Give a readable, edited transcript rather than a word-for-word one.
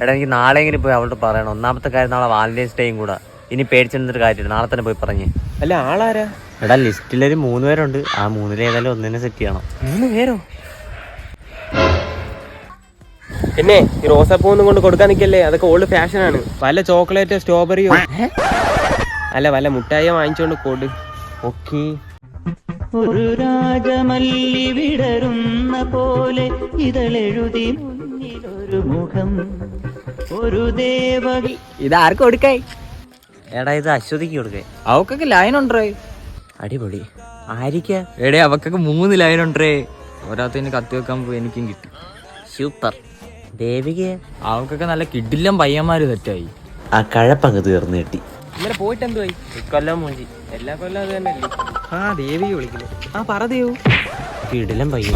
എടാ എനിക്ക് നാളെ എങ്ങനെ പോയി അവളോട് പറയണം. ഒന്നാമത്തെ കാര്യം നാളെ വാലന്റൈൻസ് ഡേയും കൂടെ. ഇനി പേടിച്ചെടുത്തിട്ട് കാര്യമില്ല, നാളെ തന്നെ പോയി പറഞ്ഞേ. അല്ല ആളാരാ? എടാ ലിസ്റ്റിലൊരു 3 പേരുണ്ട്. ആ 3 ഏതായാലും ഒന്നിനെ സെറ്റ് ചെയ്യണം. 3 പേരോ? പിന്നെ ഈ റോസാപ്പൂ ഒന്നും കൊണ്ട് കൊടുക്കാൻ നിൽക്കല്ലേ, അതൊക്കെ ഓൾഡ് ഫാഷനാണ്. വല്ല ചോക്ലേറ്റ് സ്ട്രോബെറിയോ അല്ല വല്ല മുട്ടായിയോ വാങ്ങിച്ചോണ്ട് കൊടു. ഓക്കേ. ഒരു രാജമല്ലി വിടരുന്ന പോലെ ഇതളെഴുതി മുന്നിലൊരു മുഖം, ഒരു ദേവകി. ഇതാർക്ക് കൊടുക്കായി? എടാ ഇത് അശ്വതിക്ക് കൊടുക്കേ. അവക്കൊക്കെ ലൈൻ ഉണ്ടേ. അടിപൊളി. ആയിരിക്കാ? എടേ അവക്കൊക്കെ 3 ലൈൻ ഉണ്ടേ. ഒരാത്തിന് കത്തി വെക്കാൻ പോയി എനിക്കും കിട്ടി. സൂപ്പർ. ദേവിക അവക്കൊക്കെ നല്ല കിടിലം പയ്യന്മാര് സെറ്റായി. ആ കഴപ്പങ്ങ് തീർന്നു കിട്ടി. ഇന്നലെ പോയിട്ട് എന്തുവായി? ഇക്കൊല്ലം മൂഞ്ചി. എല്ലാ കൊല്ലം അത് തന്നെയല്ലേ. ദേവി വിളിക്കില്ലേ? പറ ദേവു. കിടിലം പയ്യൻ.